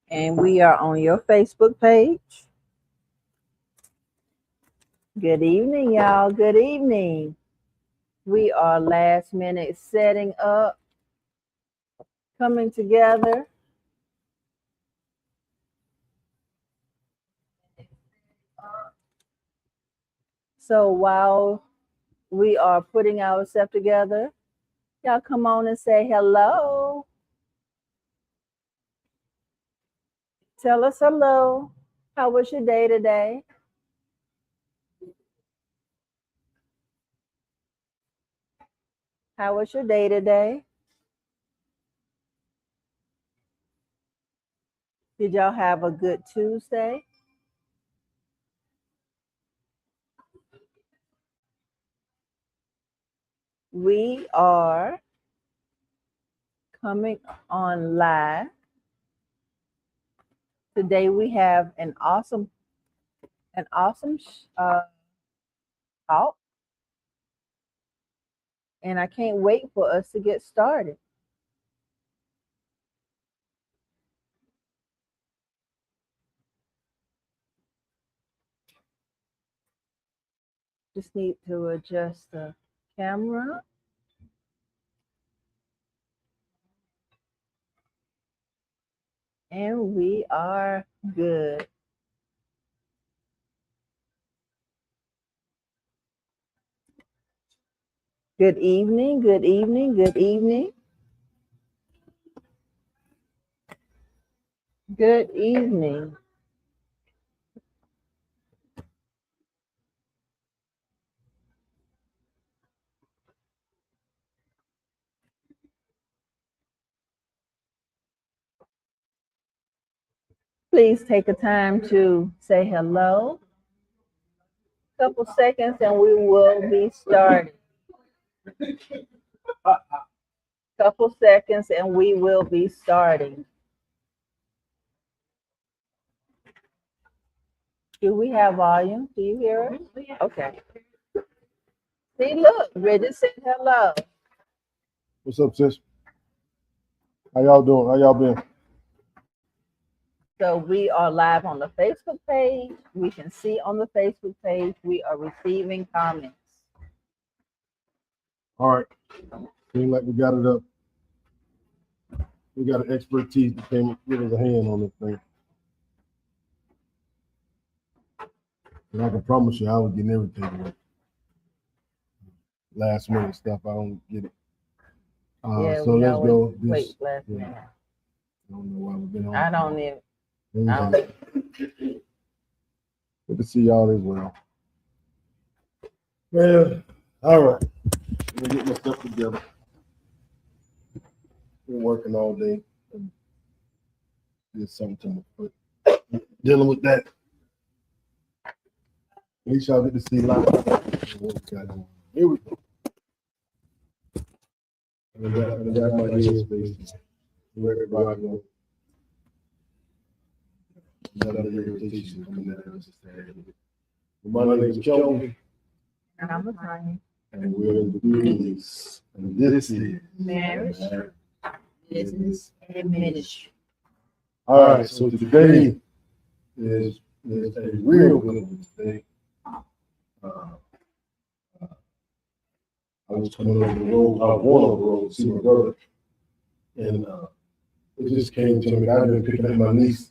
And we are on your Facebook page. Good evening, y'all. Good evening. We are last minute setting up, coming together. So while we are putting ourselves together, y'all come on and say hello. Tell us hello. How was your day today? How was your day today? Did y'all have a good Tuesday? We are coming on live. Today we have an awesome talk, and I can't wait for us to get started. Just need to adjust the camera. And we are good. Good evening, good evening, good evening, good evening. Please take a time to say hello. Couple seconds and we will be starting. Couple seconds and we will be starting. Do we have volume? Do you hear us? Okay. See, look, Bridget said hello. What's up, sis? How y'all doing? How y'all been? So we are live on the Facebook page. We can see on the Facebook page we are receiving comments. All right. Seems like we got it up. We got an expertise that came give us a hand on this thing. And I can promise you I was getting everything right. Last minute stuff, I don't get it. Yeah, So we let's always go. wait This, last yeah, minute. I don't know why we've been on. I don't even. Anyways, good to see y'all as well. Yeah. All right. Let me get my stuff together. Been working all day. Did something to my foot. Dealing with that. At least y'all get to see live. Here we go. I got my headspace. Record rocking. Another irritation coming out of this. My name is Kelvin. And I'm trying. And we're in the business. And this is Marriage, business, and ministry. All right, so today is a real good one today. I was coming over the road, I was going over the road to see my brother. And it just came to me. I've been picking up my niece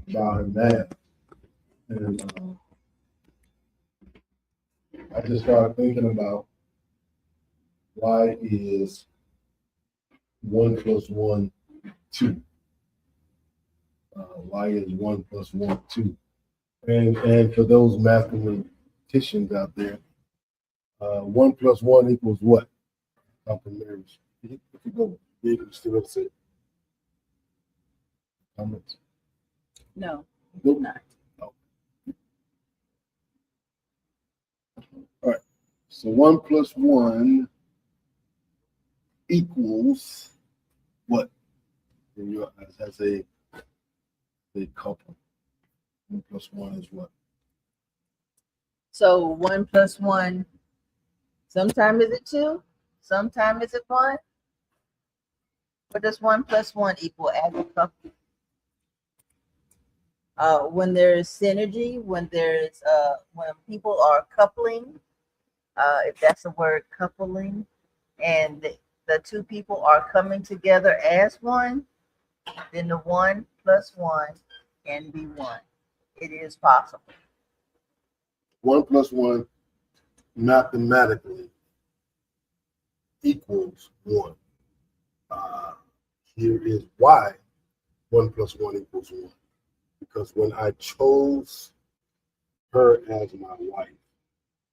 about her math. And I just started thinking about why is 1 plus 1 2? Why is 1 plus 1 2? And for those mathematicians out there, 1 plus 1 equals what? Marriage. If you go big, you still upset. Comments? No, Nope. not. No. All right. So 1 plus 1 equals what? In your eyes, as a couple. 1 plus 1 is what? So 1 plus 1. Sometimes is it 2? Sometimes is it 1? What does 1 plus 1 equal as a couple? When there's synergy, when people are coupling, if that's the word, coupling, and the two people are coming together as one, then the 1 plus 1 can be 1. It is possible. 1 plus 1 mathematically equals 1. Here is why 1 plus 1 equals 1. Because when I chose her as my wife,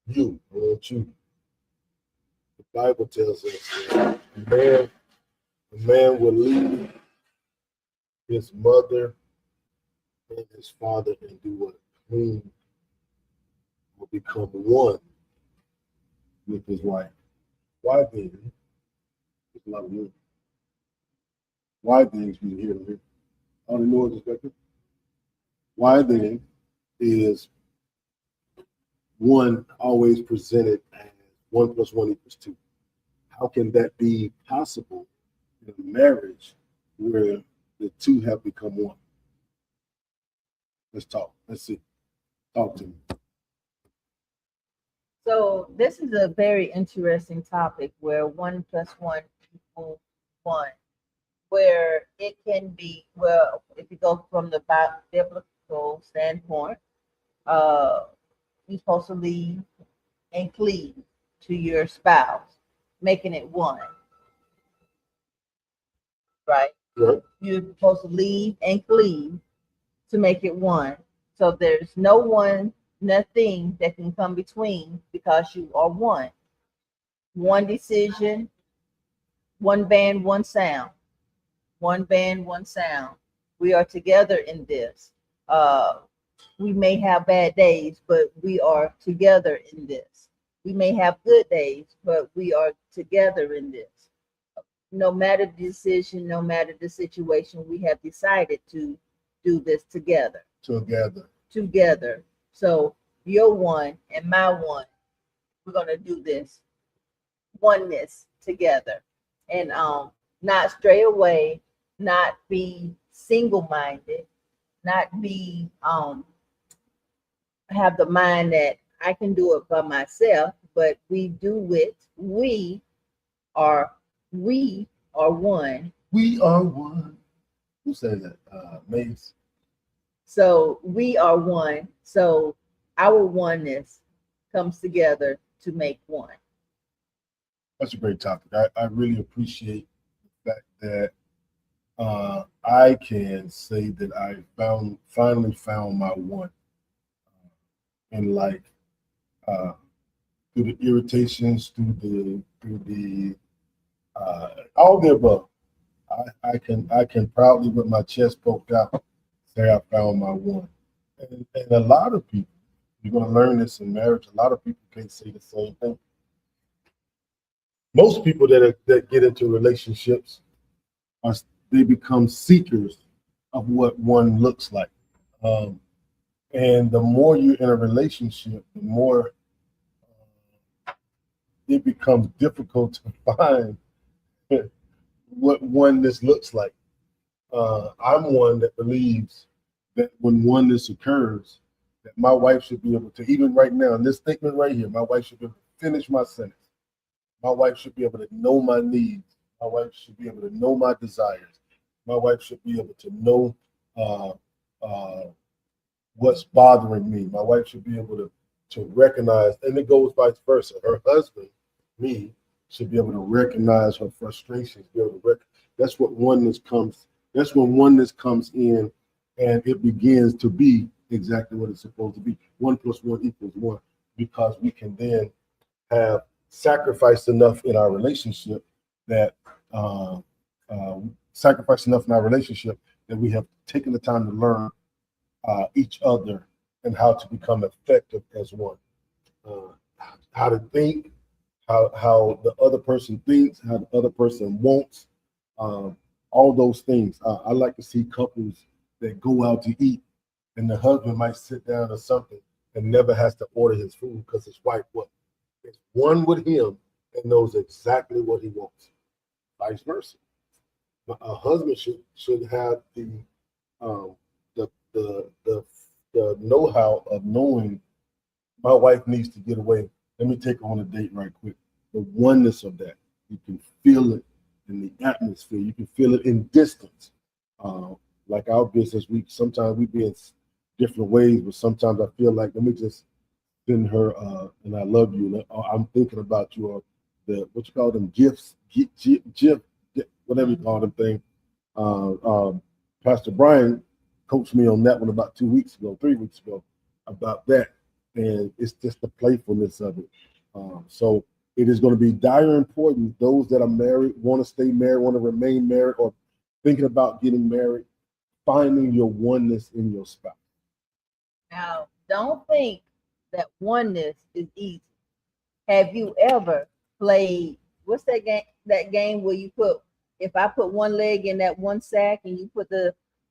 I want you. The Bible tells us that a man will leave his mother and his father and do what? Clean, will become one with his wife. Why then? There's a lot of women. Why then? We hear them here. All the noise is back there. Why then is 1 always presented as 1 plus 1 equals 2? How can that be possible in a marriage where the 2 have become 1? Let's talk. Let's see. Talk to me. So this is a very interesting topic where 1 plus 1 equals 1, where it can be, well, if you go from the biblical standpoint, you're supposed to leave and cleave to your spouse, making it 1. Right? Right. You're supposed to leave and cleave to make it 1. So there's nothing that can come between, because you are 1. 1 decision, 1 band, 1 sound. 1 band, 1 sound. We are together in this. We may have bad days, but we are together in this. We may have good days, but we are together in this. No matter the decision, no matter the situation, we have decided to do this together. Together. So your 1 and my 1, we're gonna do this oneness together, and not stray away, not be single-minded, not be have the mind that I can do it by myself, but we do it. We are 1. We are 1. Who said that? Mace. So we are 1. So our oneness comes together to make 1. That's a great topic. I really appreciate the fact that I can say that I finally found my 1 in life, through the irritations, through the all the above. I can proudly, with my chest poked out, say I found my 1. And a lot of people, you're going to learn this in marriage. A lot of people can't say the same thing. Most people that get into relationships they become seekers of what 1 looks like. And the more you're in a relationship, the more it becomes difficult to find what oneness looks like. I'm one that believes that when oneness occurs, that my wife should be able to, even right now, in this statement right here, my wife should be able to finish my sentence. My wife should be able to know my needs. My wife should be able to know my desires. My wife should be able to know what's bothering me. My wife should be able to recognize, and it goes vice versa. Her husband, me, should be able to recognize her frustrations. Be able to that's what oneness comes. That's when oneness comes in, and it begins to be exactly what it's supposed to be. 1 plus 1 equals 1, because we can then have sacrificed enough in our relationship that we have taken the time to learn each other and how to become effective as 1. How to think, how the other person thinks, how the other person wants, all those things. I like to see couples that go out to eat, and the husband might sit down or something and never has to order his food because his wife is 1 with him and knows exactly what he wants. Vice versa. A husband should have the the know-how of knowing my wife needs to get away. Let me take her on a date right quick. The oneness of that, you can feel it in the atmosphere. You can feel it in distance. Like our business, sometimes we be in different ways, but sometimes I feel like let me just send her and I love you. I'm thinking about you, or the what you call them gifts, GIF, whatever you call them thing. Pastor Brian coached me on that one about 3 weeks ago about that, and it's just the playfulness of it. So it is going to be dire important. Those that are married, want to stay married, want to remain married, or thinking about getting married, finding your oneness in your spouse. Now, don't think that oneness is easy. Have you ever played, what's that game? That game where you put, if I put one leg in that one sack and you put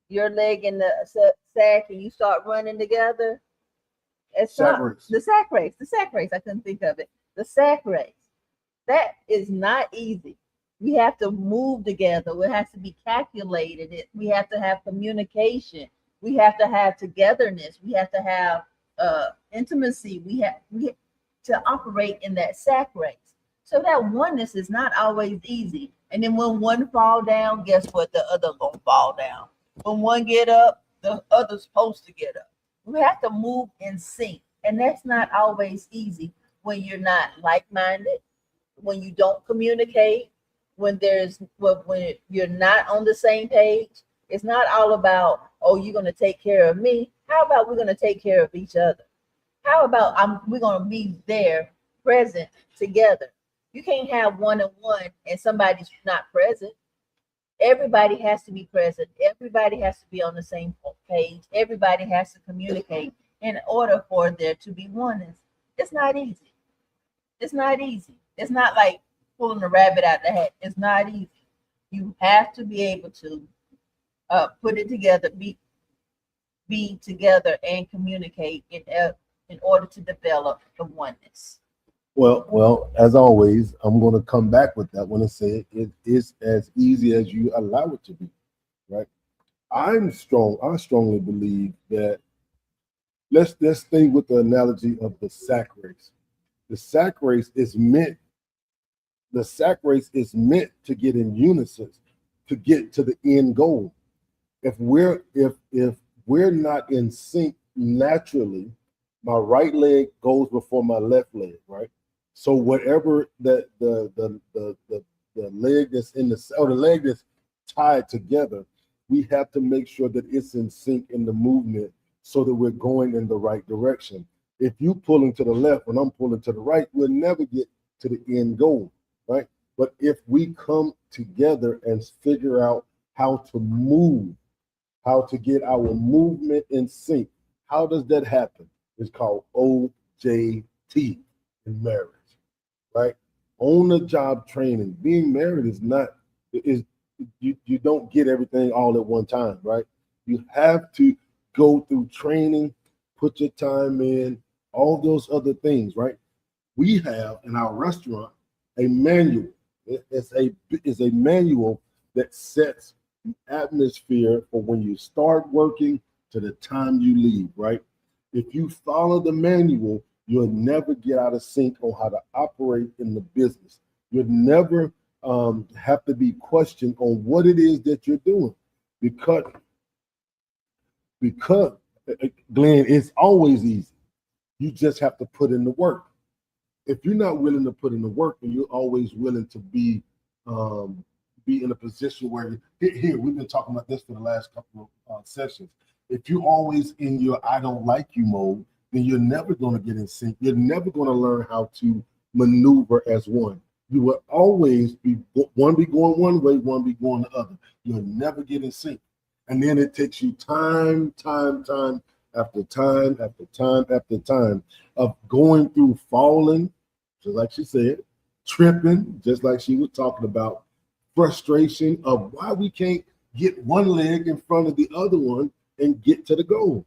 your leg in the sack and you start running together? It's Sack not race. the sack race. The sack race. I couldn't think of it. The sack race. That is not easy. We have to move together. It has to be calculated. We have to have communication. We have to have togetherness. We have to have intimacy. We have to operate in that sack race. So that oneness is not always easy. And then when one fall down, guess what? The other gonna fall down. When one get up, the other's supposed to get up. We have to move in sync, and that's not always easy when you're not like-minded, when you don't communicate, when you're not on the same page. It's not all about, oh, you're going to take care of me. How about we're going to take care of each other? How about we're going to be there, present together? You can't have one-on-one and somebody's not present. Everybody has to be present. Everybody has to be on the same page. Everybody has to communicate in order for there to be oneness. It's not easy. It's not easy. It's not like pulling a rabbit out of the hat. It's not easy. You have to be able to put it together, be together, and communicate in order to develop the oneness. Well, as always, I'm going to come back with that one and say it is as easy as you allow it to be, right? I strongly believe that let's stay with the analogy of the sack race. The sack race is meant to get in unison, to get to the end goal. If we're not in sync naturally, my right leg goes before my left leg, right? So whatever the leg that's the leg that's tied together, we have to make sure that it's in sync in the movement so that we're going in the right direction. If you pulling to the left and I'm pulling to the right, we'll never get to the end goal, right? But if we come together and figure out how to move, how to get our movement in sync, how does that happen? It's called OJT in marriage, right? On the job training. Being married you don't get everything all at one time, right? You have to go through training, put your time in, all those other things, right? We have in our restaurant a manual. It's a manual that sets the atmosphere for when you start working to the time you leave, right? If you follow the manual, you'll never get out of sync on how to operate in the business. You'll never have to be questioned on what it is that you're doing, because Glenn, it's always easy. You just have to put in the work. If you're not willing to put in the work, and you're always willing to be in a position where here we've been talking about this for the last couple of sessions. If you're always in your I don't like you mode, then you're never going to get in sync. You're never going to learn how to maneuver as one. You will always be going one way, one be going the other. You'll never get in sync. And then it takes you time after time of going through falling, just like she said, tripping, just like she was talking about, frustration of why we can't get one leg in front of the other one and get to the goal.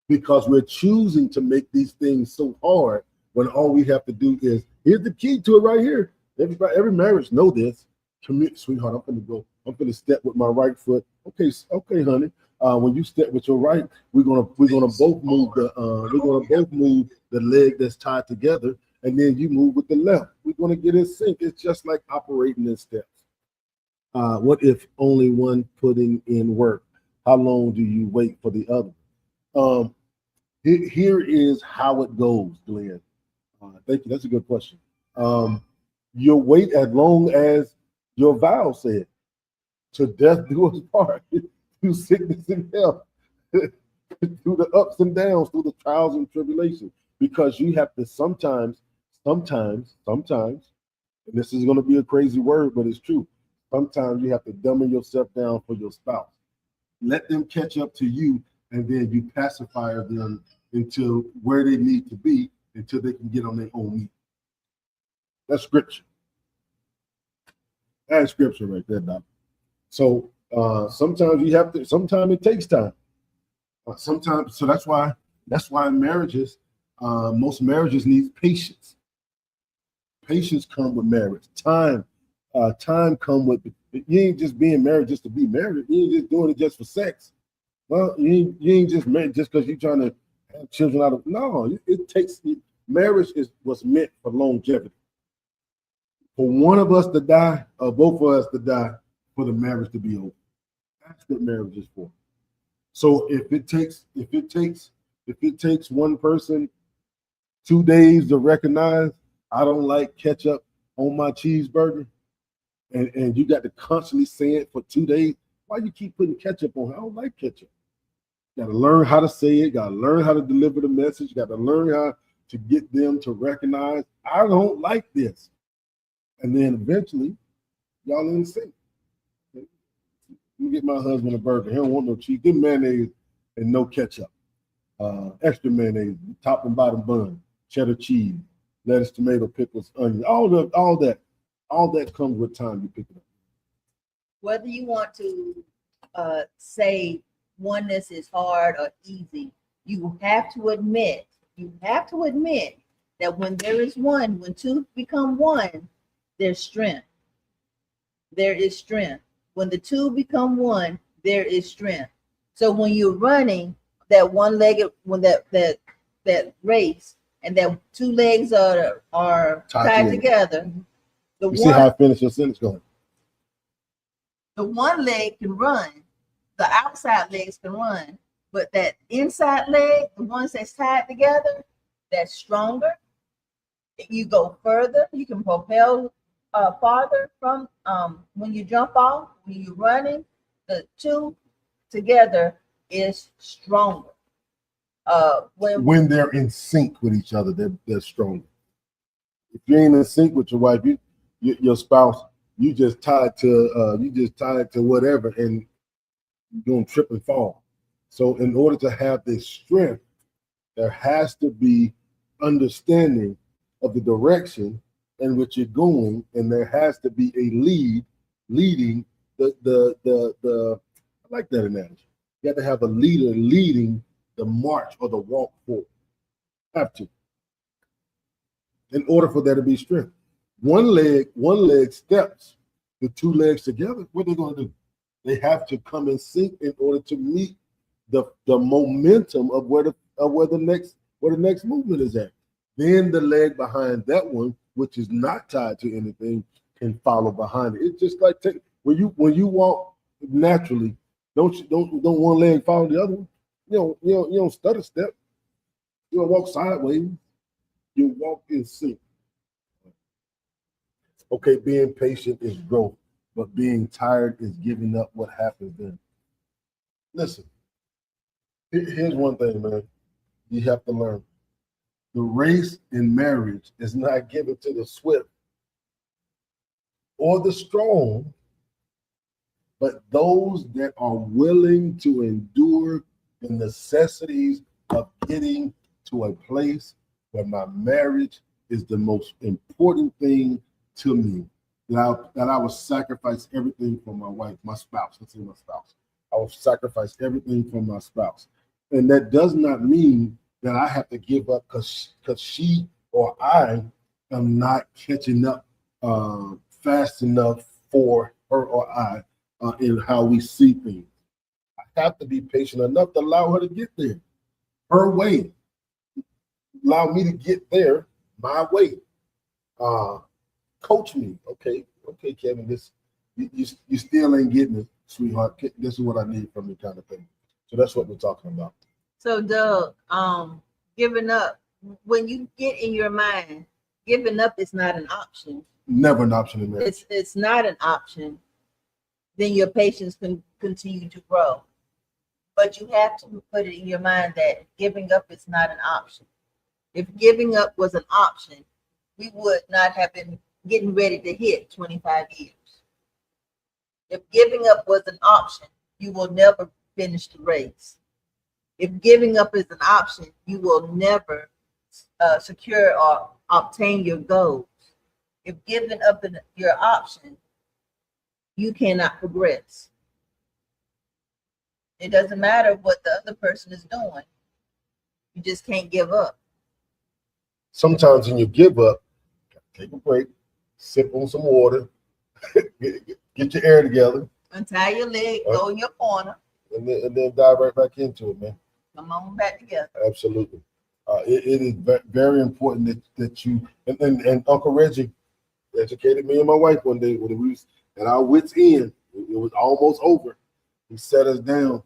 Because we're choosing to make these things so hard when all we have to do is, here's the key to it right here. Every marriage know this. Commit, sweetheart, I'm gonna step with my right foot. Okay, honey. When you step with your right, we're gonna both move the leg that's tied together, and then you move with the left. We're gonna get in sync. It's just like operating in steps. What if only one putting in work? How long do you wait for the other? Here is how it goes, Glenn. Thank you. That's a good question. You'll wait as long as your vow said, to death do us part, through sickness and health, through the ups and downs, through the trials and tribulations, because you have to sometimes, and this is going to be a crazy word, but it's true. Sometimes you have to dummy yourself down for your spouse. Let them catch up to you, and then you pacify them until where they need to be, until they can get on their own meat. That's scripture. That's scripture right there, Doc. So sometimes you have to. Sometimes it takes time. Sometimes, so that's why in marriages, most marriages need patience. Patience come with marriage. Time come with. You ain't just being married just to be married. You ain't just doing it just for sex. Well, you ain't just married just because you're trying to have children out of. No, it takes. Marriage was meant for longevity. For one of us to die, or both of us to die, for the marriage to be over. That's what marriage is for. So if it takes one person 2 days to recognize I don't like ketchup on my cheeseburger, and you got to constantly say it for 2 days, why you keep putting ketchup on? I don't like ketchup. You got to learn how to say it. Got to learn how to deliver the message. Got to learn how to get them to recognize I don't like this, and then eventually y'all in sync. Let me get my husband a burger. He don't want no cheese. Give him mayonnaise and no ketchup. Extra mayonnaise, top and bottom bun, cheddar cheese, lettuce, tomato, pickles, onion. All that comes with time. You pick it up. Whether you want to say oneness is hard or easy, you have to admit that when there is one, when two become one, there's strength. There is strength. When the two become one, there is strength. So when you're running that one-legged, when that race, and that two legs are tied together, you see how I finish your sentence going? The one leg can run, the outside legs can run, but that inside leg, the ones that's tied together, that's stronger. You go further. You can propel farther from when you jump off, when you're running. The two together is stronger. When they're in sync with each other, they're stronger. If you ain't in sync with your wife, your spouse, you just tied to whatever, and you're gonna trip and fall. So in order to have this strength, there has to be understanding of the direction in which you're going, and there has to be a leading the I like that analogy. You have to have a leader leading the march or the walk forward. Have to. In order for there to be strength. One leg steps, the two legs together, what are they going to do? They have to come in sync in order to meet the momentum of where the next movement is at. Then the leg behind that one, which is not tied to anything, can follow behind it. It's just like when you walk naturally, don't one leg follow the other one? You don't stutter step. You don't walk sideways. You walk in sync. Okay, being patient is growth, but being tired is giving up what happens then. Listen, here's one thing, man. You have to learn. The race in marriage is not given to the swift or the strong, but those that are willing to endure the necessities of getting to a place where my marriage is the most important thing to me, that I will sacrifice everything for my wife, my spouse. Let's say my spouse. I will sacrifice everything for my spouse. And that does not mean that I have to give up because she or I am not catching up fast enough for her or I in how we see things. I have to be patient enough to allow her to get there her way. Allow me to get there my way. Coach me. Okay, Kevin, this you still ain't getting it, sweetheart. This is what I need from you, kind of thing. So that's what we're talking about. So Doug, giving up, when you get in your mind, giving up is not an option. Never an option in marriage. It's not an option. Then your patience can continue to grow. But you have to put it in your mind that giving up is not an option. If giving up was an option, we would not have been getting ready to hit 25 years. If giving up was an option, you will never finish the race. If giving up is an option, you will never secure or obtain your goals. If giving up your option, you cannot progress. It doesn't matter what the other person is doing. You just can't give up. Sometimes when you give up, take a break, sip on some water, get your air together. Untie your leg, go in your corner. And then dive right back into it, man. Come on back together. Absolutely. It is very important that you, and Uncle Reggie educated me and my wife one day when we was at our wits' end. It was almost over. He sat us down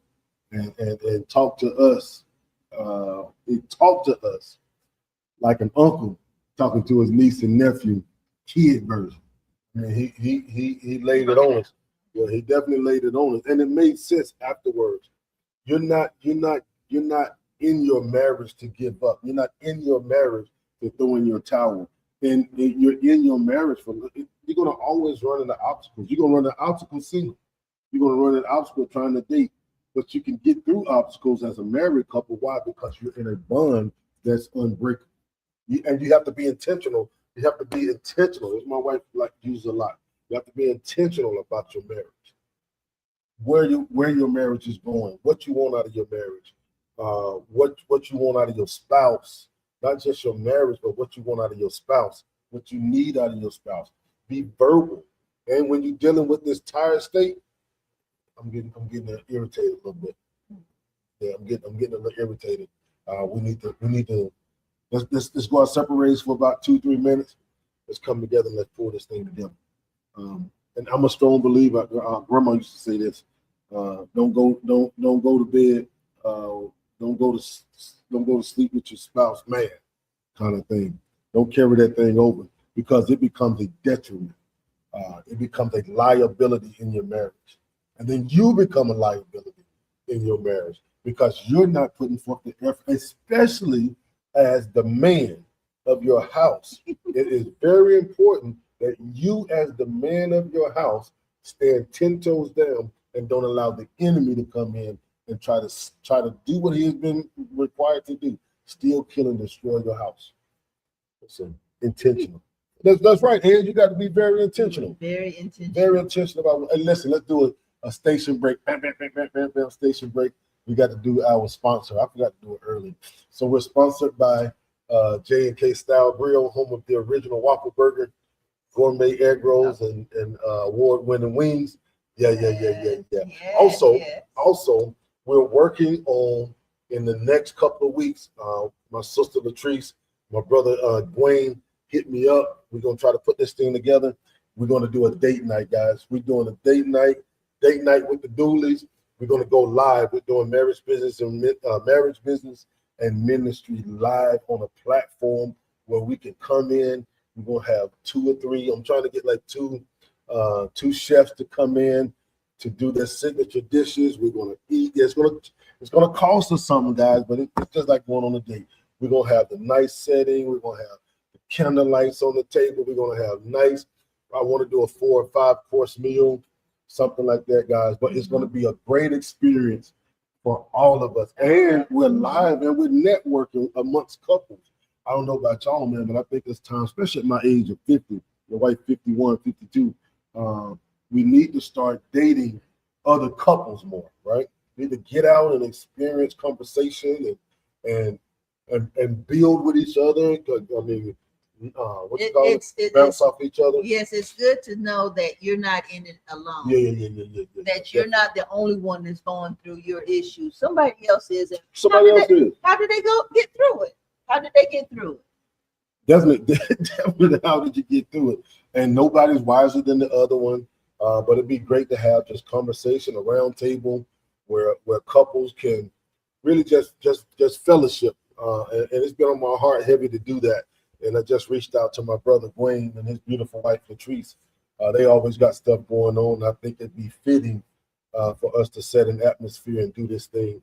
and talked to us. He talked to us like an uncle talking to his niece and nephew, kid version. I mean, he laid it on us. Yeah, he definitely laid it on us, and it made sense afterwards. You're not in your marriage to give up. You're not in your marriage to throw in your towel. And you're in your marriage you're gonna always run into obstacles. You're gonna run an obstacle single. You're gonna run an obstacle trying to date. But you can get through obstacles as a married couple. Why? Because you're in a bond that's unbreakable. And you have to be intentional. You have to be intentional. As my wife uses a lot. You have to be intentional about your marriage. Where your marriage is going, what you want out of your marriage, what you want out of your spouse, not just your marriage, but what you want out of your spouse, what you need out of your spouse. Be verbal. And when you're dealing with this tired state, I'm getting irritated a little bit. Yeah, I'm getting a little irritated. We need to let's go our separate ways for about 2-3 minutes. Let's come together and let's pull this thing together. And I'm a strong believer. Grandma used to say this: don't go to bed. Don't go to sleep with your spouse, man, kind of thing. Don't carry that thing over because it becomes a detriment. It becomes a liability in your marriage, and then you become a liability in your marriage because you're not putting forth the effort, especially as the man of your house. It is very important that you, as the man of your house, stand 10 toes down and don't allow the enemy to come in and try to do what he has been required to do: steal, kill, and destroy your house. So intentional. That's right, Ed. You got to be very intentional. Very intentional. Very intentional about. And listen, let's do a station break. Bam, bam, bam, bam, bam, bam. Station break. We got to do our sponsor. I forgot to do it early. So we're sponsored by J&K Style Grill, home of the original Waffle Burger, gourmet egg rolls, and award-winning wings. Yeah. Also, we're working on, in the next couple of weeks, my sister Latrice, my brother Dwayne hit me up. We're gonna try to put this thing together. We're gonna do a date night, guys. We're doing a date night with the Dooleys. We're gonna go live. We're doing marriage business and ministry live on a platform where we can come in. We're gonna have 2 or 3. I'm trying to get like two chefs to come in to do their signature dishes. We're gonna eat. It's gonna cost us something, guys, but it's just like going on a date. We're gonna have the nice setting. We're gonna have the candle lights on the table. We're gonna have nice. I want to do a 4 or 5 course meal, something like that, guys. But it's gonna be a great experience for all of us. And we're live and we're networking amongst couples. I don't know about y'all, man, but I think it's time, especially at my age of 50, your wife 51, 52. We need to start dating other couples more, right? We need to get out and experience conversation and build with each other. I mean, what you call it? It's Bounce off each other. yes, it's good to know that you're not in it alone. Yeah. That you're not the only one that's going through your issues. Somebody else is. And Somebody else is. how did they get through it? How did they get through it? Definitely. How did you get through it? And nobody's wiser than the other one. But it'd be great to have just conversation, a round table where couples can really just fellowship. And it's been on my heart heavy to do that. And I just reached out to my brother Wayne and his beautiful wife Latrice. They always got stuff going on. I think it'd be fitting for us to set an atmosphere and do this thing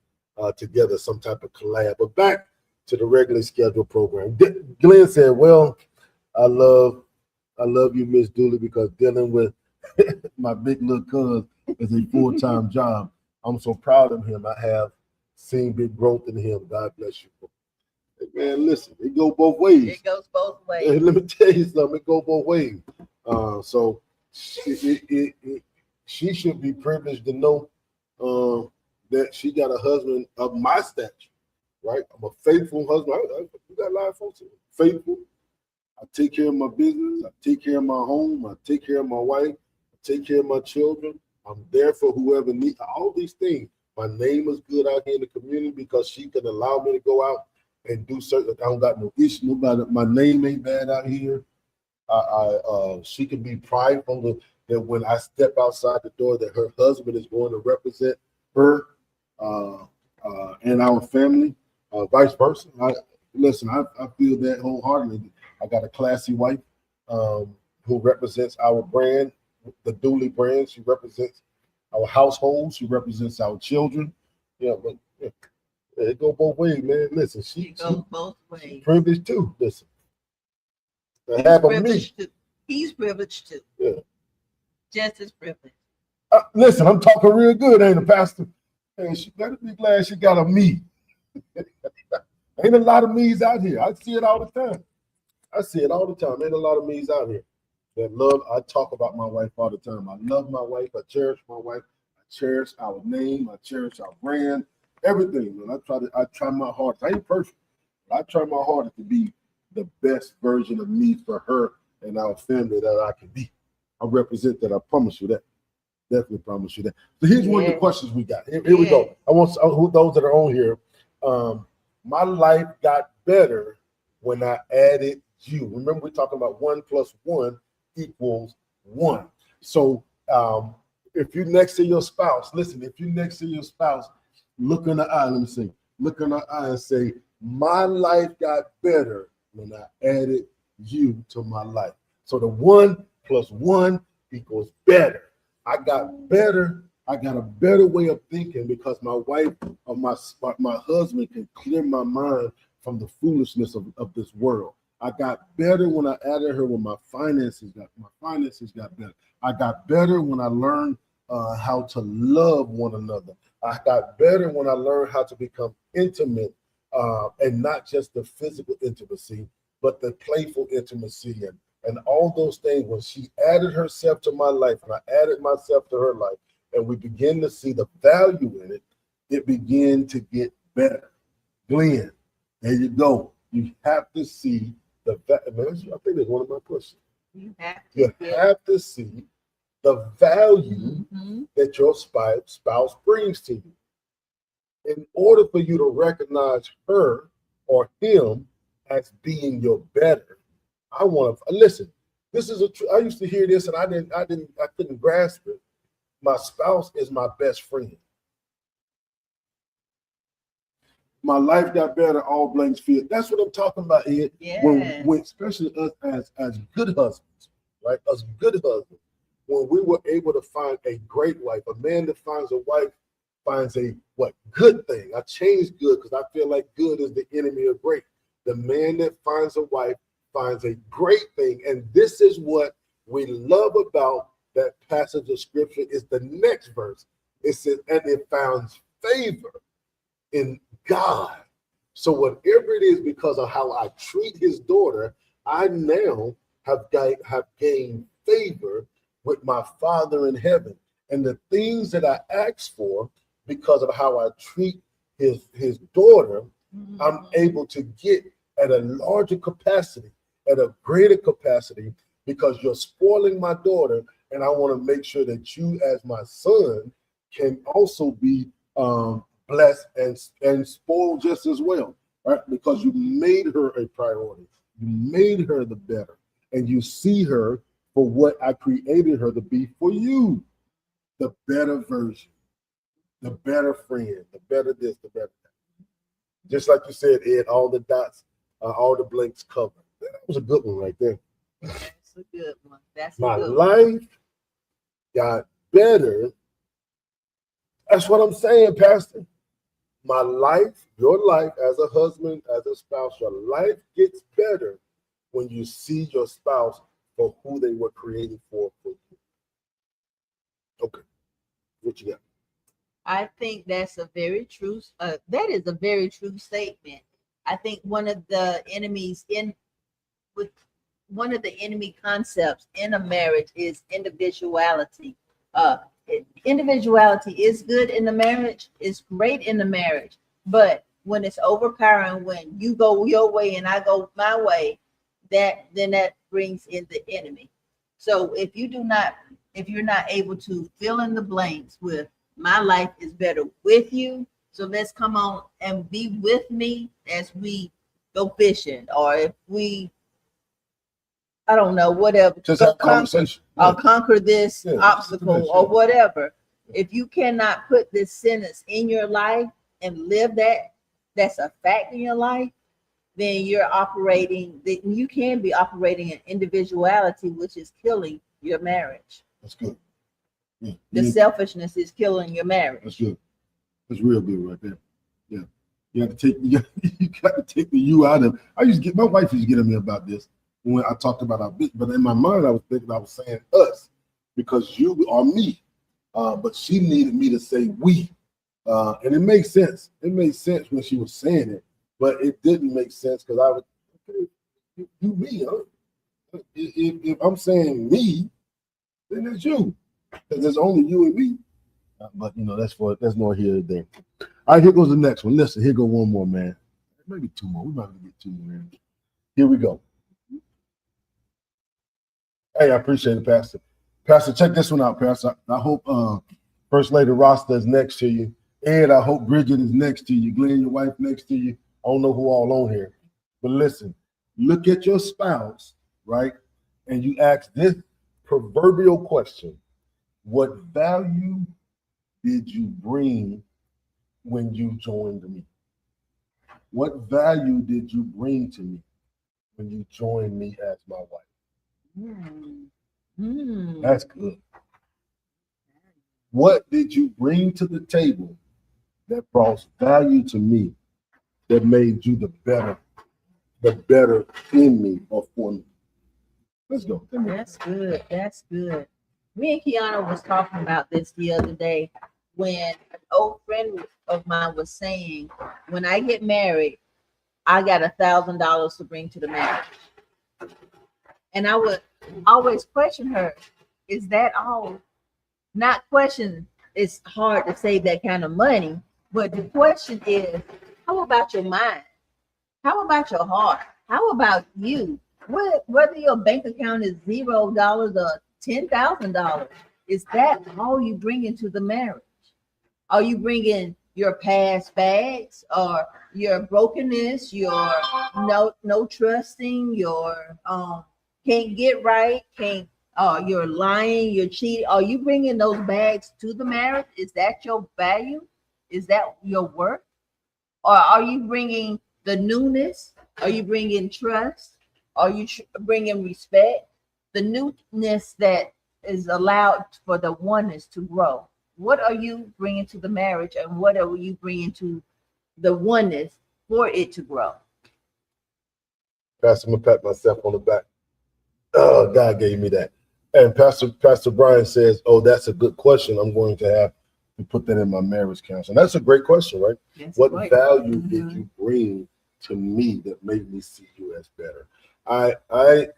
together, some type of collab. But back to the regularly scheduled program. Glenn said, "Well, I love you, Miss Dooley, because dealing with my big little cuz is a full-time job. I'm so proud of him. I have seen big growth in him. God bless you." Hey, man, listen, it goes both ways. It goes both ways. Hey, let me tell you something. It goes both ways. So she should be privileged to know that she got a husband of my stature, right? I'm a faithful husband. You got a lot of folks here. Faithful. I take care of my business. I take care of my home. I take care of my wife. I take care of my children. I'm there for whoever needs all these things. My name is good out here in the community because she can allow me to go out and do certain. I don't got no issue. Nobody. My name ain't bad out here. She can be prideful that when I step outside the door, that her husband is going to represent her and our family. Vice versa. I feel that wholeheartedly. I got a classy wife who represents our brand, the Dooley brand. She represents our household. She represents our children. Yeah, but it go both ways, man. Listen, she goes both ways. Privileged too. Listen, he's privileged too. Yeah, just as privileged. Listen, I'm talking real good, ain't it, Pastor? And she better be glad she got a me. Ain't a lot of me's out here. I see it all the time. Ain't a lot of me's out here that love. I talk about my wife all the time. I love my wife. I cherish my wife. I cherish our name. I cherish our brand. Everything, man. I try my hardest. I ain't perfect, but I try my hardest to be the best version of me for her and our family that I can be. I represent that. I promise you that. Definitely promise you that. So here's one of the questions we got. Here we go. I want those that are on here. My life got better when I added you. Remember, we're talking about 1 + 1 = 1. So if you're next to your spouse, listen, if you're next to your spouse, look in the eye, let me see. Look in the eye and say, my life got better when I added you to my life. So the 1 + 1 = better. I got better. I got a better way of thinking because my wife or my husband can clear my mind from the foolishness of this world. I got better when I added her when my finances got better. I got better when I learned how to love one another. I got better when I learned how to become intimate and not just the physical intimacy, but the playful intimacy and all those things. When she added herself to my life and I added myself to her life, and we begin to see the value in it, it began to get better. Glenn, there you go. You have to see the value. I think that's one of my questions. You have to see the value that your spouse brings to you. In order for you to recognize her or him as being your better, I want to listen. This is I used to hear this and I couldn't grasp it. My spouse is my best friend. My life got better, all blanks filled. That's what I'm talking about here. Yeah. When especially us as good husbands, right? Us good husbands. When we were able to find a great wife, a man that finds a wife finds a good thing. I changed good because I feel like good is the enemy of great. The man that finds a wife finds a great thing. And this is what we love about that passage of scripture is the next verse. It says, and it finds favor in God. So whatever it is, because of how I treat his daughter, I now have gained favor with my Father in heaven. And the things that I ask for, because of how I treat his daughter, I'm able to get at a larger capacity. at a greater capacity because you're spoiling my daughter, and I want to make sure that you, as my son, can also be blessed and spoiled just as well, right? Because you made her a priority, you made her the better, and you see her for what I created her to be for you, the better version, the better friend, the better this, the better that. Just like you said, Ed, all the dots, all the blanks covered. That was a good one right there. That's a good one. That's My a good life got better. That's what I'm saying, Pastor. My life, your life as a husband, as a spouse, your life gets better when you see your spouse for who they were created for you. Okay, what you got? I think that's a very true. That is a very true statement. I think one of the enemies with one of the enemy concepts in a marriage is individuality. Individuality is good in the marriage, is great in the marriage, but when it's overpowering, when you go your way and I go my way, that brings in the enemy. So if you're not able to fill in the blanks with my life is better with you, so let's come on and be with me as we go fishing, or if we, I don't know, whatever, Just have conversation. I'll conquer this Yeah, obstacle yeah. or whatever. If you cannot put this sentence in your life and live that's a fact in your life, then you can be operating in individuality, which is killing your marriage. That's good. Yeah. The selfishness is killing your marriage. That's good. That's real good right there. Yeah. You got to take the you out of. My wife used to get at me about this when I talked about our business, but in my mind I was thinking I was saying us because you are me. But she needed me to say we. And it makes sense. It made sense when she was saying it, but it didn't make sense because I was, okay, you me, huh? If I'm saying me, then it's you. Because there's only you and me. But that's more here than there. All right, here goes the next one. Listen, here go one more, man. Maybe two more. We might have to get two more in. Here we go. Hey, I appreciate it, Pastor. Pastor, check this one out, Pastor. I hope First Lady Rasta is next to you. Ed, I hope Bridget is next to you. Glenn, your wife, next to you. I don't know who all on here. But listen, look at your spouse, right? And you ask this proverbial question. What value did you bring when you joined me? What value did you bring to me when you joined me as my wife? That's good. What did you bring to the table that brought value to me, that made you the better in me or for me? Let's go. That's good. That's good. Me and Kiana was talking about this the other day when an old friend of mine was saying, when I get married, I got $1,000 to bring to the marriage. And I would always question her, is that all? Not question, it's hard to save that kind of money, but the question is, how about your mind? How about your heart? How about you? Whether your bank account is $0 or $10,000, is that all you bring into the marriage? Are you bringing your past bags or your brokenness, your no trusting, your can't get right, you're lying, you're cheating? Are you bringing those bags to the marriage? Is that your value? Is that your worth? Or are you bringing the newness? Are you bringing trust? Are you bringing respect? The newness that is allowed for the oneness to grow. What are you bringing to the marriage, and what are you bringing to the oneness for it to grow? Pastor, I'm gonna pat myself on the back. Oh, God gave me that. And Pastor Brian says, "Oh, that's a good question. I'm going to have to put that in my marriage counseling." That's a great question, right? That's what right. value did you bring to me that made me see you as better?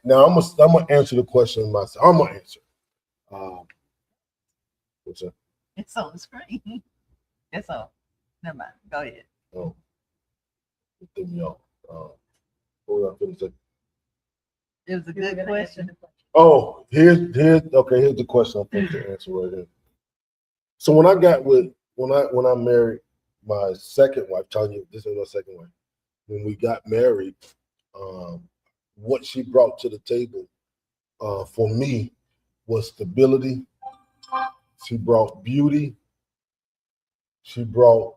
Now I'm gonna answer the question myself. I'm gonna answer. What's that? It's on the screen. That's all. Never mind. Go ahead. Oh, it threw me off. Hold on for a second. It was a good question. Oh, here's the question I'm going to answer right here. So when I married my second wife, Tanya, this is my second wife. When we got married, what she brought to the table for me was stability. She brought beauty. She brought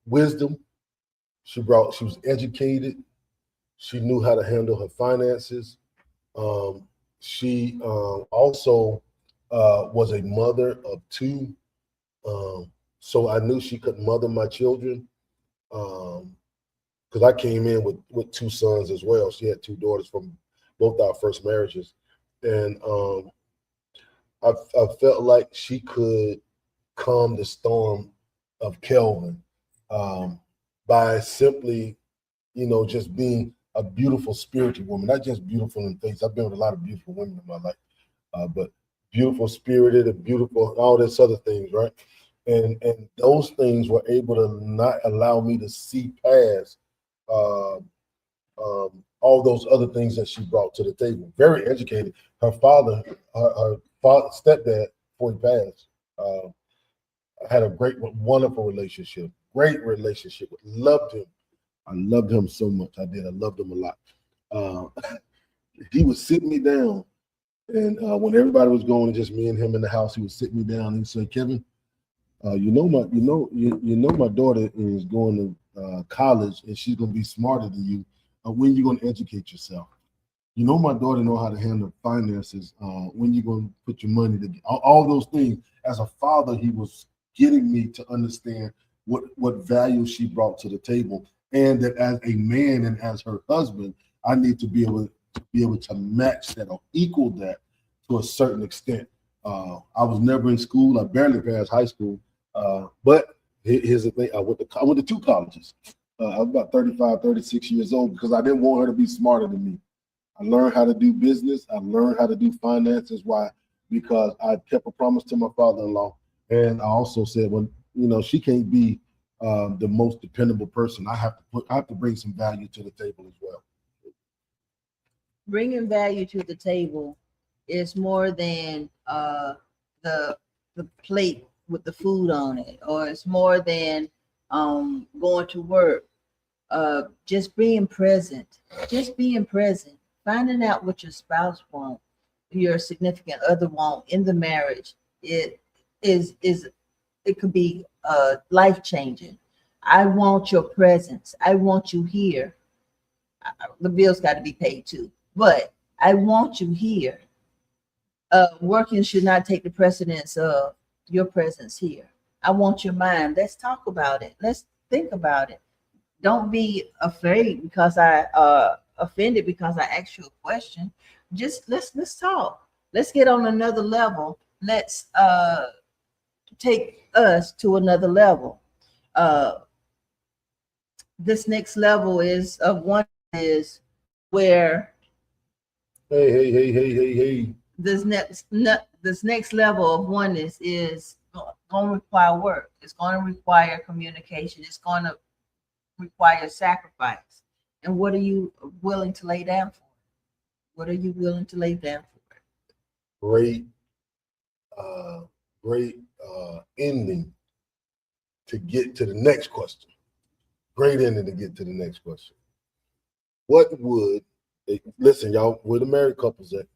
wisdom. She was educated. She knew how to handle her finances. She also was a mother of two. So I knew she could mother my children. Because I came in with two sons as well. She had two daughters from both our first marriages. And I felt like she could calm the storm of Kelvin by simply, just being a beautiful spirited woman, not just beautiful in face. I've been with a lot of beautiful women in my life, but beautiful spirited and beautiful, all this other things, right? And those things were able to not allow me to see past all those other things that she brought to the table. Very educated. Her father, stepdad, before he passed, I had a wonderful relationship. Great relationship. Loved him. I loved him so much. I did. I loved him a lot. He would sit me down, and when everybody was going, and just me and him in the house, he would sit me down and say, "Kevin, you know my daughter is going to college, and she's going to be smarter than you. When you going to educate yourself? You know my daughter know how to handle finances. When you going to put your money to all those things." As a father, he was getting me to understand what value she brought to the table, and that as a man and as her husband, I need to be able to match that or equal that to a certain extent. I was never in school. I barely passed high school. But here's the thing. I went to two colleges. I was about 35, 36 years old because I didn't want her to be smarter than me. I learned how to do business. I learned how to do finances. Why? Because I kept a promise to my father-in-law. And I also said, well, she can't be the most dependable person. I have to bring some value to the table as well. Bringing value to the table is more than the plate with the food on it, or it's more than going to work. Just being present, finding out what your spouse wants, your significant other want in the marriage. It could be life changing. I want your presence. I want you here. The bills got to be paid too, but I want you here. Working should not take the precedence of your presence here. I want your mind. Let's talk about it. Let's think about it. Don't be afraid because I offended because I asked you a question. Just let's talk. Let's get on another level. Let's take us to another level. This next level is where Hey. this next level of oneness is going to require work. It's going to require communication. It's going to require sacrifice. And what are you willing to lay down for? What are you willing to lay down for? Great ending to get to the next question. Great ending to get to the next question. Listen, y'all, where the married couples at?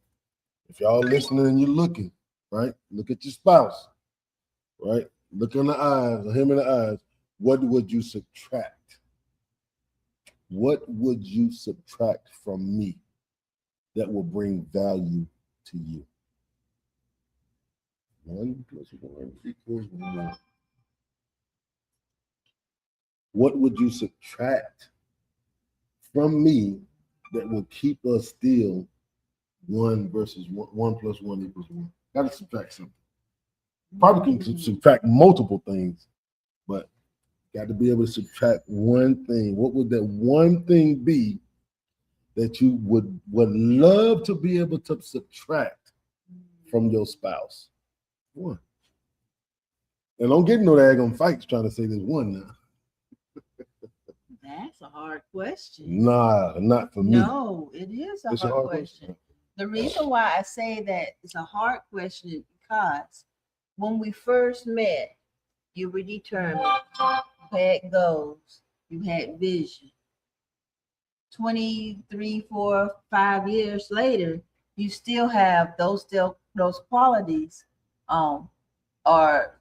If y'all listening and you're looking, right? Look at your spouse, right? Look in the eyes, or him in the eyes. What would you subtract? What would you subtract from me that will bring value to you? 1 + 1 = 1. What would you subtract from me that will keep us still 1 versus 1, 1 + 1 = 1? Got to subtract something. Probably can subtract multiple things, but got to be able to subtract one thing. What would that one thing be that you would love to be able to subtract from your spouse? One. And don't get no daggone fights trying to say there's one now. That's a hard question. Nah, not for me. No, it is a It's a hard hard question. The reason why I say that it's a hard question is because when we first met, you were determined, you had goals, you had vision. 23, 4, 5 years later, you still have those qualities. Um, or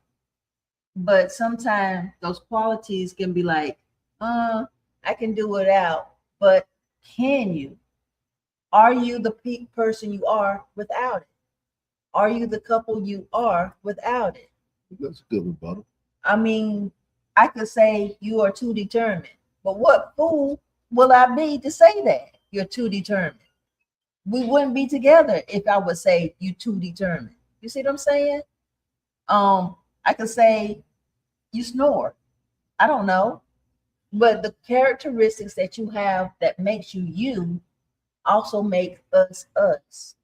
but sometimes those qualities can be like, I can do without, but can you? Are you the peak person you are without it? Are you the couple you are without it? That's a good rebuttal. I mean, I could say you are too determined, but what fool will I be to say that you're too determined? We wouldn't be together if I would say you too determined. You see what I'm saying? I could say you snore. I don't know, but the characteristics that you have that makes you you also make us us.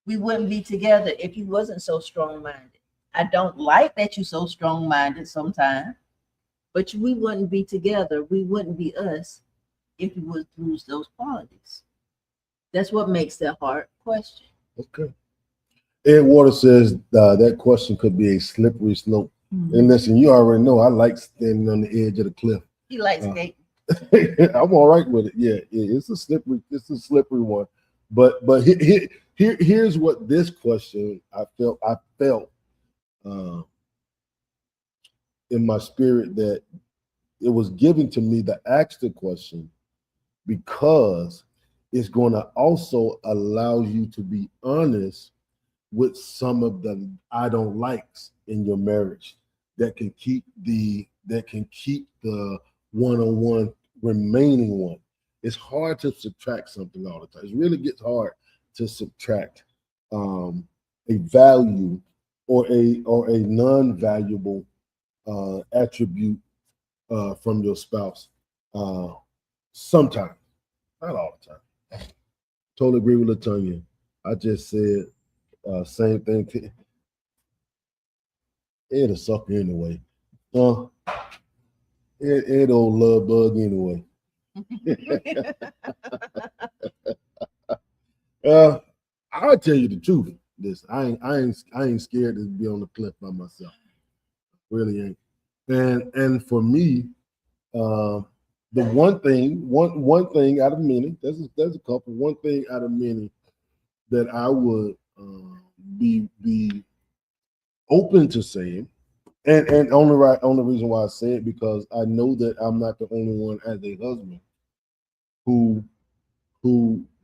We wouldn't be together if you wasn't so strong-minded. I don't like that you're so strong-minded sometimes, but we wouldn't be together. We wouldn't be us if you would lose those qualities. That's what makes that hard question. Okay. Ed Water says that question could be a slippery slope. Mhm. And listen, you already know I like standing on the edge of the cliff. He likes skating. I'm all right with it. Yeah, it's a slippery one. But here's what this question I felt uh, in my spirit that it was given to me to ask the question because it's going to also allow you to be honest with some of the I don't likes in your marriage that can keep the one-on-one remaining one. It's hard to subtract something all the time. It really gets hard to subtract a value or a non-valuable attribute from your spouse. Sometimes, not all the time. Totally agree with Latonya. I just said same thing. Ed a sucker anyway. Ed old love bug anyway. I'll tell you the truth. This I ain't scared to be on the cliff by myself. Really ain't. And for me, the one thing out of many, there's a couple. One thing out of many that I would be open to saying, and only reason why I say it because I know that I'm not the only one as a husband who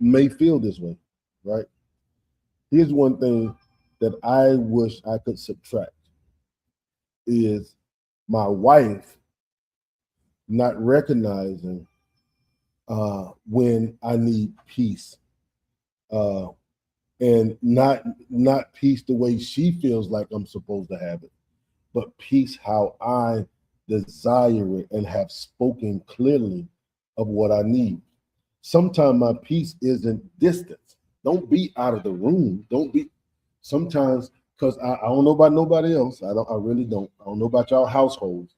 may feel this way, right? Here's one thing that I wish I could subtract is my wife not recognizing when I need peace, and not peace the way she feels like I'm supposed to have it, but peace how I desire it and have spoken clearly of what I need. Sometimes my peace isn't distance. Don't be out of the room. Don't be. Sometimes, because I don't know about nobody else. I really don't. I don't know about y'all households,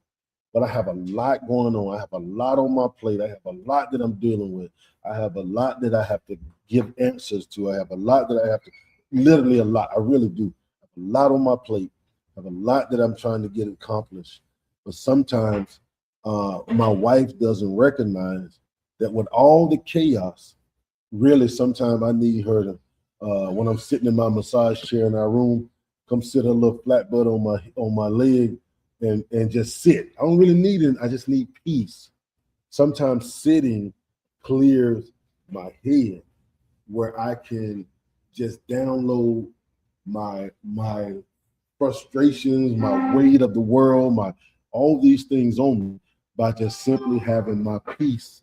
but I have a lot going on. I have a lot on my plate. I have a lot that I'm dealing with. I have a lot that I have to give answers to. I have a lot that I have to, literally a lot. I really do. I have a lot on my plate. I have a lot that I'm trying to get accomplished. But sometimes my wife doesn't recognize that with all the chaos, really sometimes I need her to, when I'm sitting in my massage chair in our room, come sit her little flat butt on my leg and just sit. I don't really need it. I just need peace. Sometimes sitting clears my head where I can just download my frustrations, my weight of the world, my all these things on me by just simply having my peace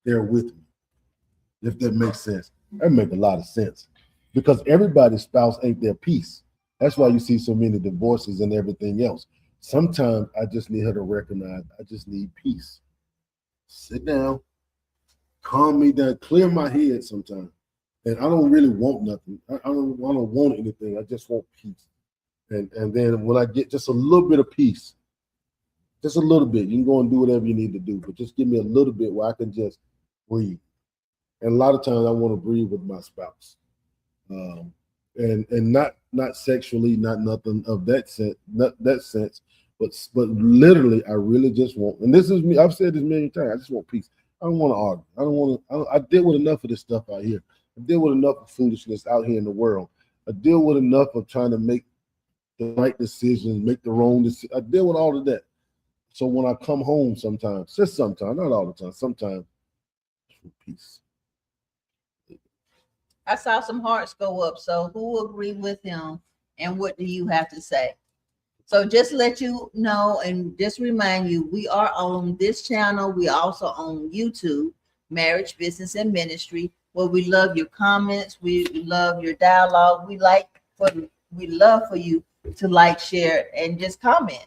there with me. If that makes sense. That makes a lot of sense. Because everybody's spouse ain't their peace. That's why you see so many divorces and everything else. Sometimes I just need her to recognize I just need peace. Sit down, calm me down, clear my head sometimes. And I don't really want nothing. I don't want anything. I just want peace. And then when I get just a little bit of peace, Just a little bit. You can go and do whatever you need to do, but just give me a little bit where I can just breathe. And a lot of times I want to breathe with my spouse. And not sexually, not nothing of that sense, but literally, I really just want. And this is me. I've said this many times. I just want peace. I don't want to argue. I don't want to. I deal with enough of this stuff out here. I deal with enough of foolishness out here in the world. I deal with enough of trying to make the right decisions, make the wrong decisions. I deal with all of that. So when I come home, sometimes, just sometimes, not all the time, sometimes, it's for peace. I saw some hearts go up. So who agree with him, and what do you have to say? So just let you know and just remind you, we are on this channel. We also on YouTube, Marriage, Business, and Ministry, where we love your comments. We love your dialogue. We love for you to like, share, and just comment.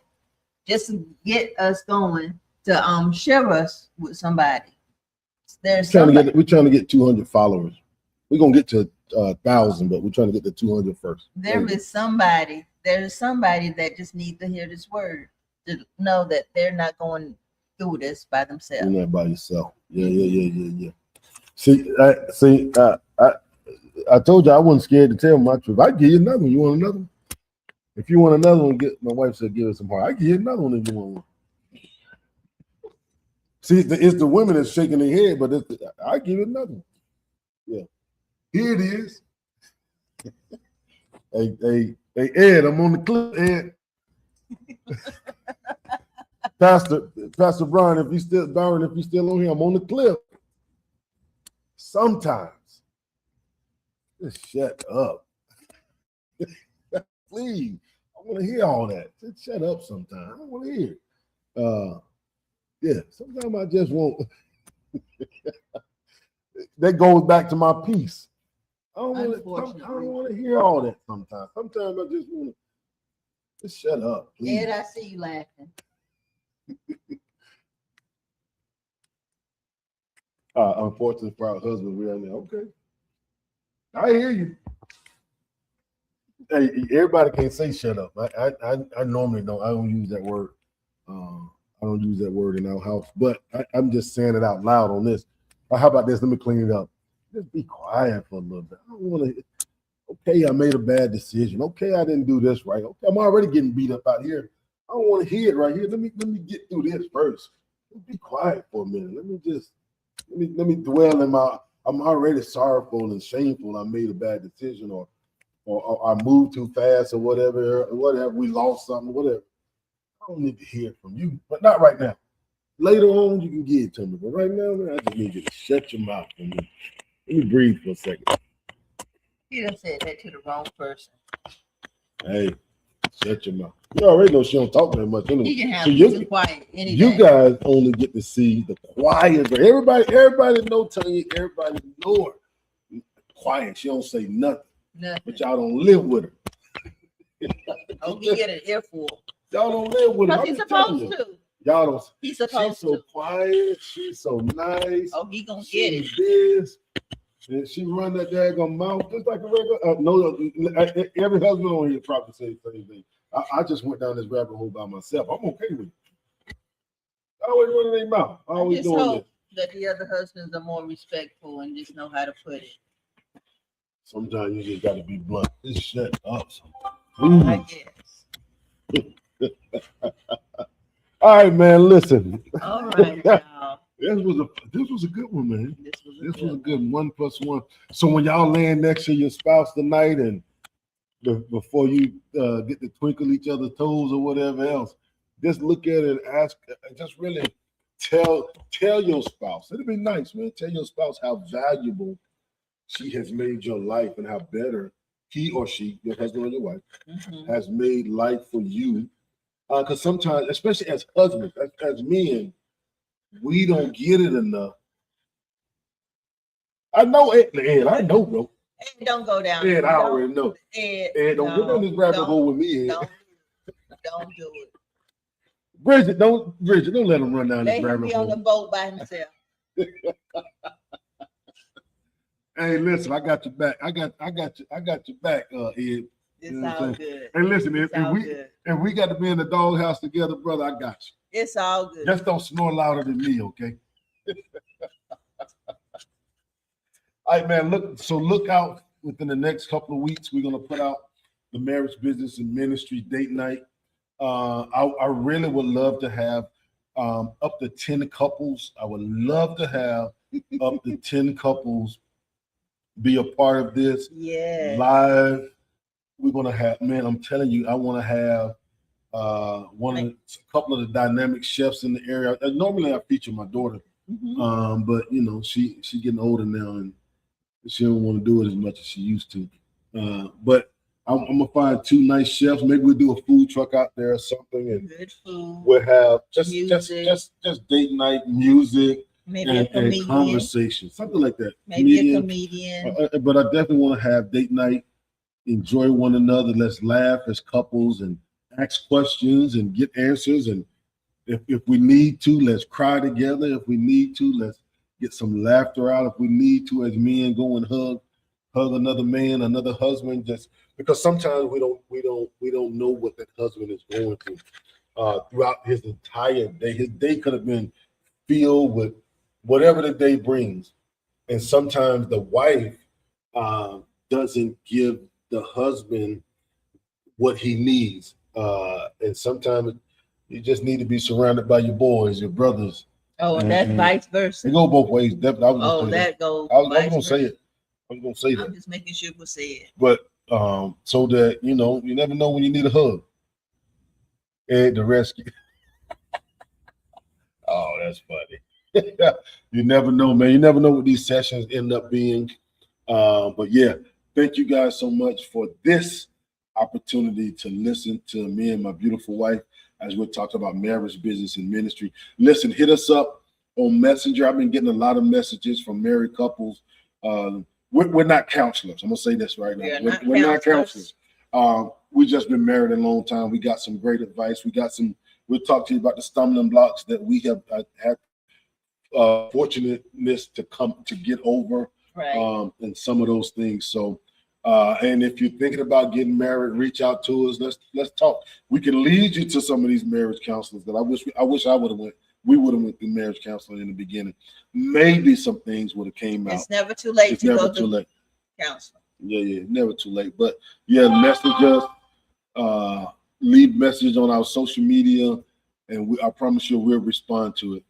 Just get us going to share us with somebody. We're trying to get 200 followers. We're gonna get to 1,000, but we're trying to get to 200 first. There's somebody that just needs to hear this word, to know that they're not going through this by themselves. You're not by yourself. Yeah. See, I told you I wasn't scared to tell my truth. I give you another one. You want another one? If you want another one, my wife said give us some heart. I give you another one if you want one. See, it's the women that's shaking their head, but I give you another one. Yeah. Here it is. Hey, Ed, I'm on the clip, Ed. Pastor Brian, if you still on here, I'm on the clip. Sometimes. Just shut up. Please. I want to hear all that. Just shut up sometimes. I don't want to hear it. Yeah, sometimes I just won't. That goes back to my peace. I don't want to hear all that sometimes. Sometimes I just want to just shut up. Please. Ed, I see you laughing. Unfortunately for our husband, we're in there. Okay. I hear you. Hey, everybody can't say shut up. I normally don't. I don't use that word. I don't use that word in our house, but I'm just saying it out loud on this. How about this? Let me clean it up. Just be quiet for a little bit. I don't want to. Okay, I made a bad decision. Okay, I didn't do this right. Okay, I'm already getting beat up out here. I don't want to hear it right here. Let me get through this first. Be quiet for a minute. Let me dwell in my. I'm already sorrowful and shameful. I made a bad decision, or I moved too fast, or whatever. We lost something, whatever. I don't need to hear from you, but not right now. Later on, you can give it to me, but right now, man, I just need you to shut your mouth for me. Let me breathe for a second. You done said that to the wrong person. Hey, shut your mouth. You already know she don't talk that much anyway. You can have peace and quiet anything. You guys only get to see the quiet. Everybody know Tanya. Everybody know her. Quiet. She don't say nothing. But y'all don't live with her. Oh, he get an earful. Y'all don't live with her. Because he's supposed to. Y'all don't. He's supposed to. She's so quiet. She's so nice. Oh, he gonna get it. This. And she run that daggone mouth just like a regular. No, every husband on here probably say the same thing. I just went down this rabbit hole by myself. I'm okay with it. I always running their mouth. I always doing hope that the other husbands are more respectful and just know how to put it. Sometimes you just got to be blunt. Just shut up. I guess. All right, man. Listen. All right, y'all. This was a good one, man. This was a good 1 + 1. So when y'all land next to your spouse tonight, and before you get to twinkle each other's toes or whatever else, just look at it and ask. Just really tell your spouse. It'll be nice, man. Tell your spouse how valuable she has made your life and how better he or she, your husband or your wife, has made life for you. Because sometimes, especially as husbands, as men, we don't get it enough. I know, Ed. I know, bro. Ed, don't go down. Ed, I already know. Ed, don't go down this rabbit hole with me, Ed. Don't do it. Bridget, don't let him run down this rabbit hole. Be on the boat by himself. Hey, listen, I got your back. I got your back, Ed. It's all good. Hey, listen, if we got to be in the doghouse together, brother, I got you. It's all good. Just don't snore louder than me, okay? All right, man. Look out within the next couple of weeks. We're gonna put out the Marriage Business and Ministry date night. I really would love to have up to 10 couples. I would love to have up to 10 couples be a part of this live. We're gonna have, man, I'm telling you, I want to have a couple of the dynamic chefs in the area. Normally I feature my daughter, but you know, she getting older now and she don't want to do it as much as she used to. But I'm gonna find 2 nice chefs. Maybe we'll do a food truck out there or something, and good food. we'll have just date night, music, Maybe a comedian. and conversation, something like that. Maybe a comedian. But I definitely want to have date night, enjoy one another. Let's laugh as couples and ask questions and get answers. And if we need to, let's cry together. If we need to, let's get some laughter out. If we need to, as men, go and hug another man, another husband, just because sometimes we don't know what that husband is going through throughout his entire day. His day could have been filled with whatever the day brings, and sometimes the wife doesn't give the husband what he needs, and sometimes you just need to be surrounded by your boys, your brothers. Oh, and that's vice versa. It go both ways. I was gonna say it. I was gonna say that. I'm just making sure we say it. But so that you know, you never know when you need a hug. Ed the rescue. Oh, that's funny. You never know, man. You never know what these sessions end up being. But yeah, thank you guys so much for this opportunity to listen to me and my beautiful wife as we're talking about marriage, business, and ministry. Listen, hit us up on Messenger. I've been getting a lot of messages from married couples. We're not counselors. I'm gonna say this right now. We're not counselors. We've just been married a long time. We got some great advice. We'll talk to you about the stumbling blocks that we have had fortunateness to get over, right. And some of those things. So, and if you're thinking about getting married, reach out to us. Let's talk. We can lead you to some of these marriage counselors that I wish I would have went. We would have went through marriage counseling in the beginning. Maybe some things would have came out. It's never too late to go to counseling. Yeah, never too late. But yeah, message us, leave message on our social media, and I promise you we'll respond to it.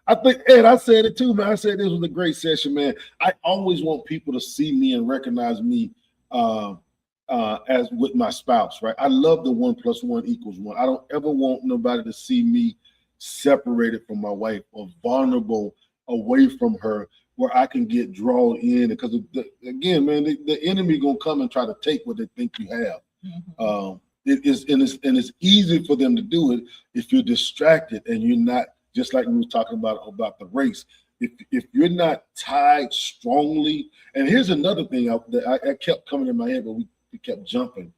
I think, Ed, I said it too, man. I said this was a great session, man. I always want people to see me and recognize me as with my spouse, right? I love the 1 + 1 = 1. I don't ever want nobody to see me separated from my wife or vulnerable away from her, where I can get drawn in. Because again, man, the enemy gonna come and try to take what they think you have. Mm-hmm. It's easy for them to do it if you're distracted and you're not, just like we were talking about the race. If you're not tied strongly, and here's another thing that I kept coming in my head, but we kept jumping.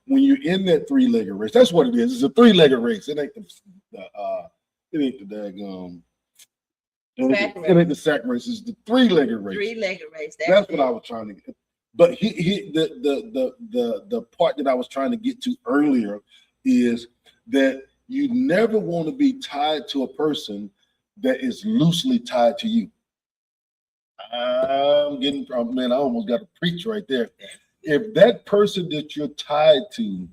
When you're in that 3-legged race, that's what it is. It's a 3-legged race. It ain't the daggone. It ain't the sack race. It's the 3-legged race. 3-legged race. That's what I was trying to get. But the part that I was trying to get to earlier is that you never want to be tied to a person that is loosely tied to you. Man, I almost got to preach right there. If that person that you're tied to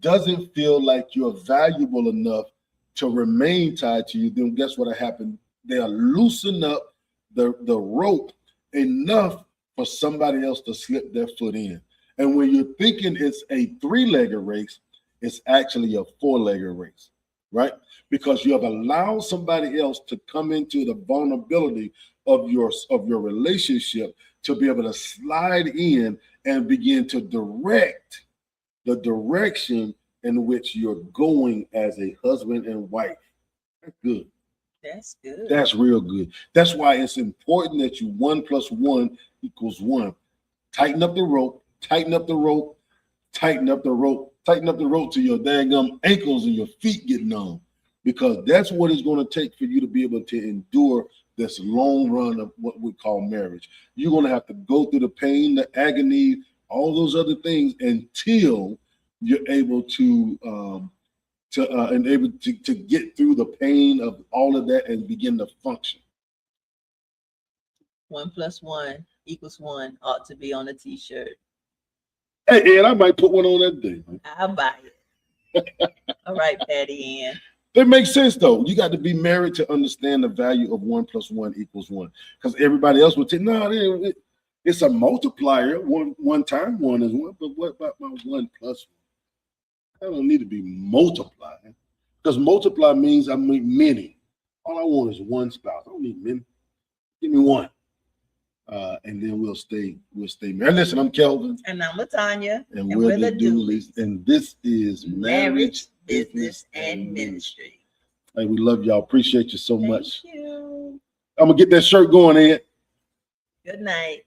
doesn't feel like you're valuable enough to remain tied to you, then guess what happened? They'll loosen up the rope enough for somebody else to slip their foot in. And when you're thinking it's a 3-legged race, it's actually a 4-legged race, right? Because you have allowed somebody else to come into the vulnerability of your relationship to be able to slide in and begin to direct the direction in which you're going as a husband and wife. That's good. That's good. That's real good. That's why it's important that you 1 + 1 = 1. Tighten up the rope, tighten up the rope, tighten up the rope, tighten up the rope to your daggum ankles and your feet get numb, because that's what it's going to take for you to be able to endure this long run of what we call marriage. You're going to have to go through the pain, the agony, all those other things until you're able to and able to get through the pain of all of that and begin to function. 1 + 1 = 1 ought to be on a t-shirt. Hey, Ed, I might put one on that day. Man. I'll buy it. All right, Patty Ann. It makes sense though. You got to be married to understand the value of 1 + 1 = 1. Because everybody else would say, no, it's a multiplier. One time 1 is 1. But what about my 1 + 1? I don't need to be multiplying. Because multiply means I mean many. All I want is one spouse. I don't need many. Give me one. And then we'll stay married. Listen, I'm Kelvin. And I'm Latanya. And we're the Dooleys. And this is Marriage, Business, and Ministry. Hey, we love y'all. Appreciate you so much. Thank you. I'm going to get that shirt going, Ed. Good night.